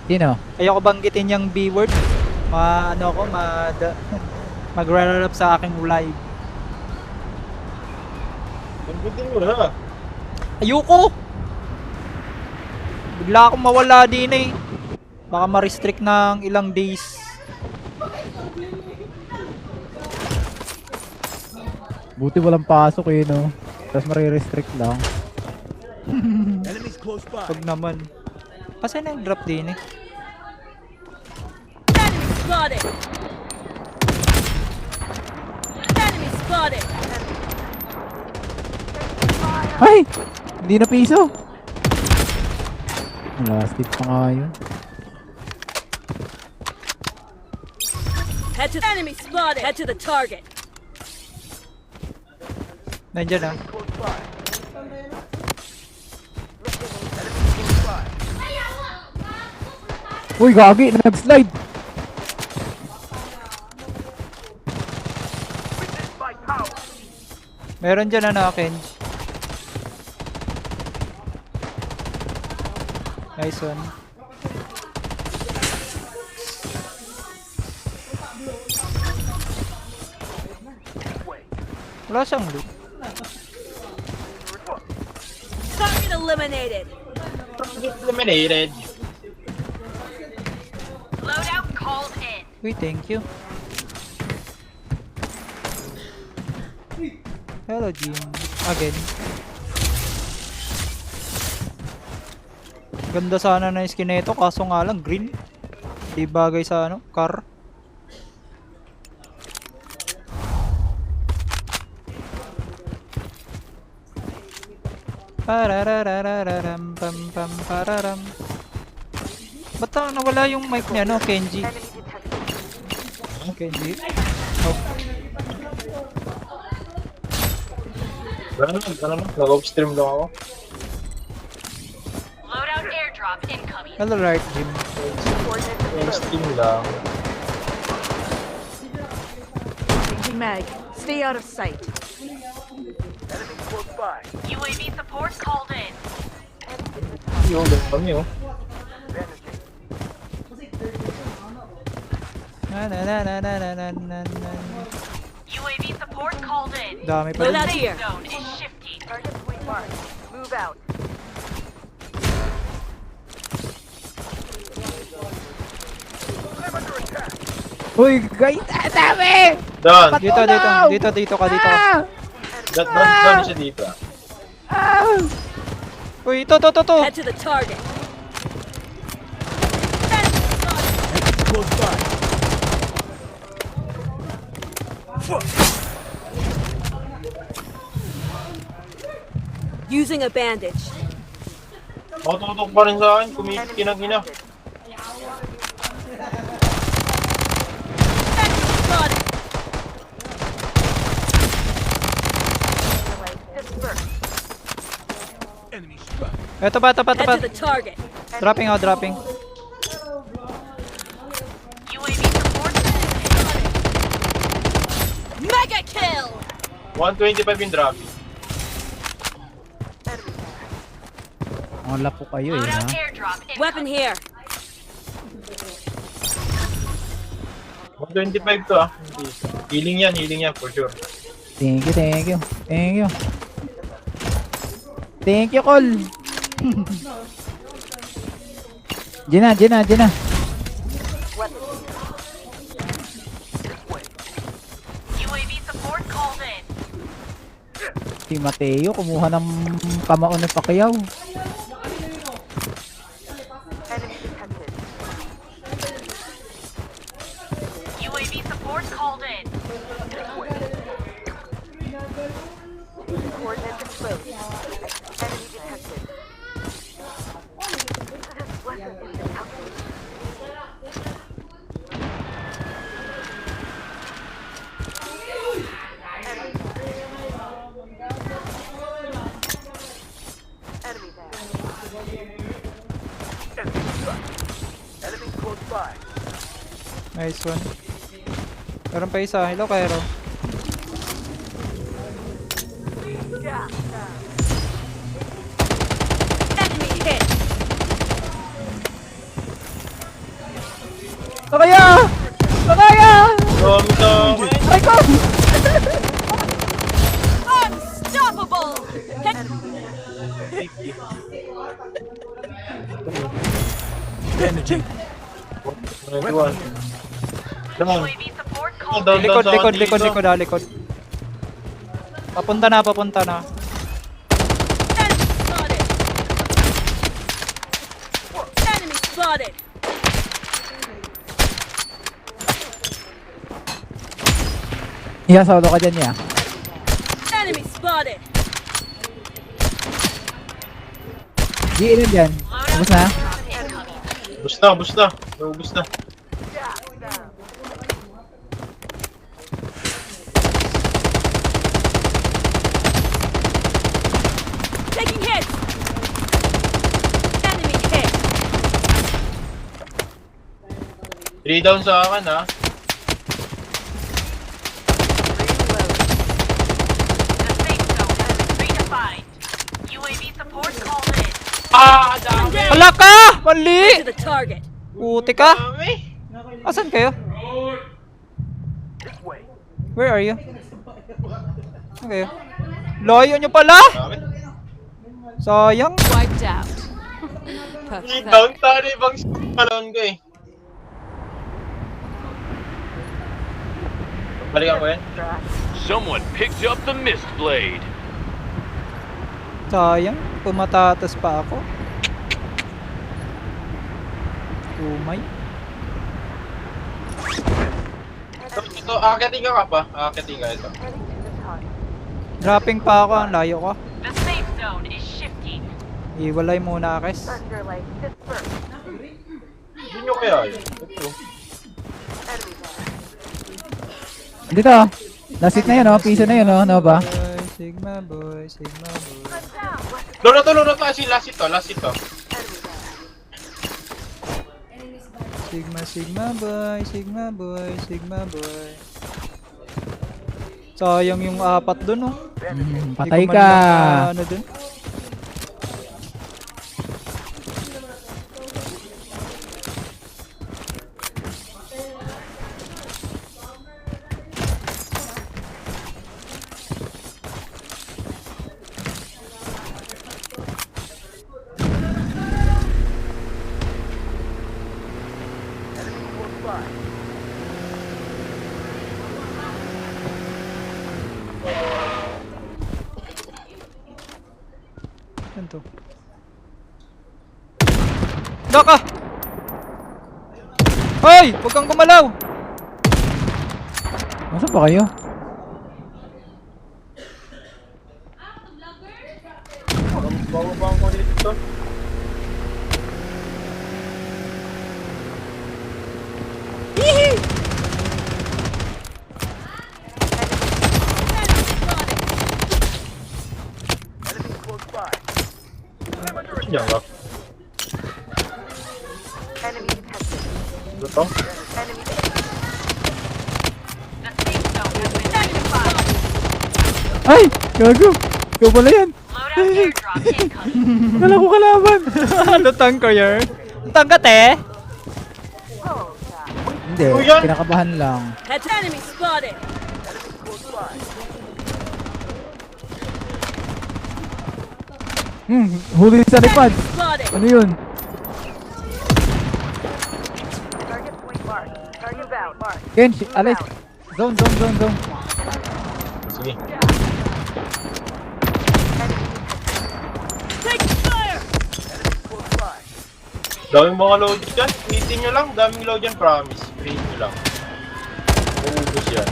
Sino? Ayoko banggitin yung B-word. Ano ako, mag-run up sa aking live. Banggitin mo na. Ayoko! Bigla akong mawala din eh. Baka ma-restrict ng ilang days. Buti walang pasok eh, no? Tapos marirestrict lang. Pag naman. Kasi nag-drop din eh. Enemy spotted! Enemy spotted! Ay! Hindi na piso! Last hit pa nga yun. Head to enemy spotted! Head to the target! Nandiyan ah. Uy, gagi! Nag-slide! Meron dyan ano, Kenj. Nice one. Wala siyang loot. Target eliminated! Eliminated. Loadout called in! Uy, thank you. Hello, Jim. Again. Ganda sana na skin na ito, kaso nga lang, green. Di bagay sa ano, car. Parararararam, pam pam pararam. Ba't nawala yung mic niya, no, Kenji? Kenji? Oh. Gano'n, nag-off-stream lang ako. Loadout airdrop incoming! Hello, right, Jim. Off-stream lang. Changing mag. Stay out of sight. UAV support called in. Yung lang kami oh. Na na na na na na na na na. UAV support called in. Dami pa rin. Loadout here. Zone is shifting. Target point marked. Move out. Uy, guys! Dami! Done. Dito, dito. Dito, dito ka, dito ka. Ah! Done siya dito. Ah! Uy, ito, to, to, to. Head to the target. Using a bandage. Matutok pa rin sa akin, kumikinang-ina. Spotted. Ito pa, ito pa, ito Head pa. to the target. Dropping out, dropping. UAV support. Mega kill. 125 yung drop. Ang lapo kayo eh, ha? Loadout airdrop. Weapon here. 125 to ah. Healing yan for sure. Thank you, thank you. Thank you. Thank you, Col. Gina. UAV support called in. Si Mateo, kumuha ng kamao ng Pacquiao. UAV support called in. Coordinates exposed. Enemy detected. Enemy there. Nice one. Meron pa isa. Hello, Cairo. Enemy hit. Makaya! Dami sa akin. Ay ko! Unstoppable! Nagwan. Down. UAV support Oh, call down, down Likod, sa likod, akin likod, dito. likod, likod. Papunta na, papunta na. Enemy spotted! Enemy spotted! Iya, solo ka dyan, ya. Enemy spotted! Giinom dyan. Tapos na? Busta, busta. Naubos na. Taking hits! Enemy hit! 3 down sa akin, ha. The safe zone has been redefined. UAV support called in. Ah, dami! Hala ka! Mali! To the target. Puti ka! Dami! Asan kayo? Where are you? Saan kayo? Layo nyo pala! Dami. Sayang! Wiped out. 3 down, tari bang panahon ko eh. Balikan ko yan. Someone picked up the mist blade. Sayang, pumatatas pa ako. Umay. Ito, akitin ka pa. Akitin ka ito. Dropping pa ako, ang layo ko. The safe zone is shifting. Iwalay muna, Kes. Hindi nyo kaya yun. Ito. Dito. Last hit na yun, oh. Piso na yun, oh. Ano ba? Boy, Sigma boy, Sigma boy. Lolo to. Last ito. Sigma, Sigma boy, Sigma boy, Sigma boy. Sayang yung apat dun, oh. Patay Hindi ko man ka. lang, ano dun. Yan to. Daka! Hoy! Huwag kang gumalaw! Nasaan ba kayo? Bababang ko dito. Diyan ka. Ito to? The safe zone has been identified. Ay! Gago! Ikaw pala yan! Loadout airdrop incoming. Kala ko kalaban! Lutang ko yun. Lutang ka, te! Hindi, Ano yan? kinakabahan lang. Head enemy spotted. Huli sa lipad! Spotted. Ano yun? Target point mark. Target bound. Mark. Ken, alis! Zone. Sige. Take fire. Daming mga load dyan. Meeting nyo lang. Daming load dyan. Promise. Free nyo lang. Uubos yan.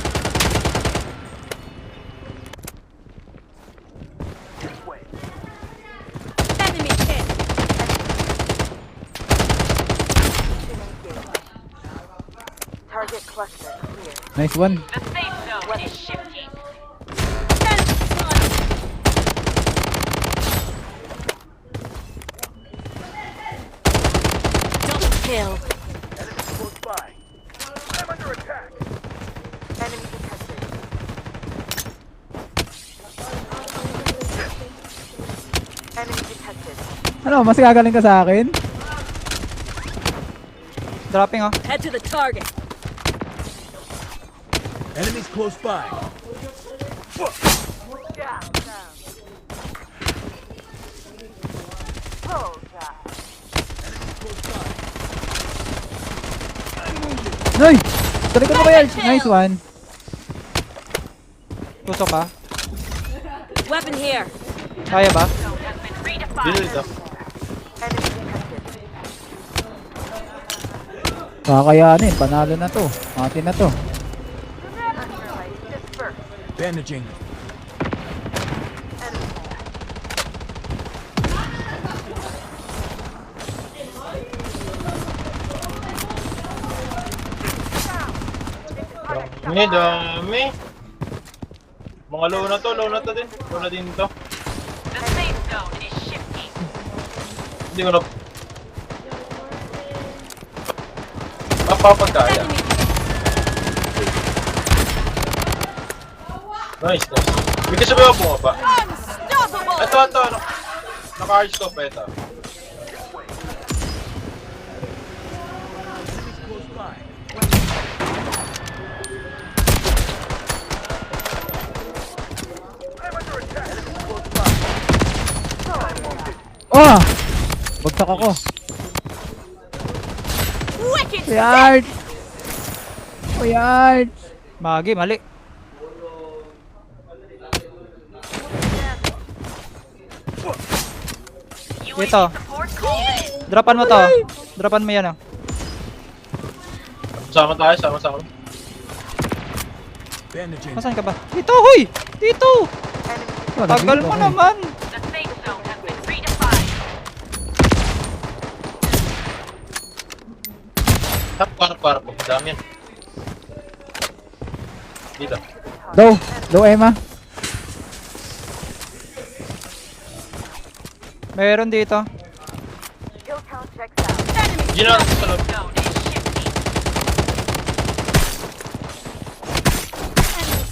Enemy hit. Target cluster clear. Nice one. The safe zone is shifting. Enemy spotted. Double kill. Enemy detected. Enemy detected. Ano, mas gagaling ka sa akin? Dropping, oh. Head to the target. Enemies close by. Nice! Talikod mo kaya! Nice one! Tusok ka. Weapon here. Kaya ba? Zone has been redefined. Dito, dito. Kakayanin, panalo na to. Atin na to. Bandaging. Dami, dami. Mga low na to din. Low na din to. The safe zone is shifting. Hindi ko na... Mapapagkaya. Nice, nice. May kasabay ako bumaba. Ito. Naka-hard scope ito. Oh! Bagsak ako. Wicked. Yard! Oh, yard! Magi, mali. UAV Ito. support called in. Dropan mo to. Dropan mo yan, oh. Sama tayo, sama-sama. Bandaging. Nasaan ka ba? Dito, huy! Dito! Oh, Tagal nabigyan mo ako eh. naman! The safe zone has been redefined. Tap, para po. Dami yan. Dito. Low Emma. Meron dito. Yun na sa loob. Zone is shifting.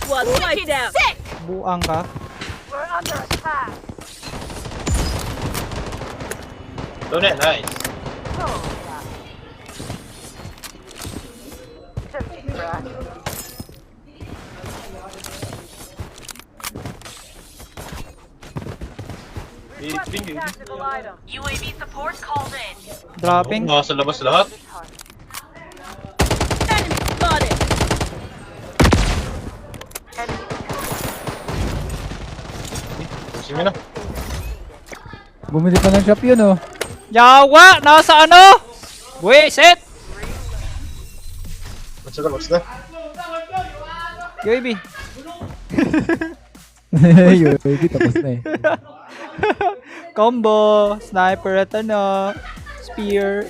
Squad wiped out. Sick! Buang ka. Doon eh, nice. Ping. UAV support called in. Dropping. Nasa labas lahat. Enemy spotted. Sige na. Bumili pa ng shop yun oh. Yawa! Nasa ano? Buwisit! What's na? UAV. UAV tapos na eh. Combo. Sniper at ano. Spear.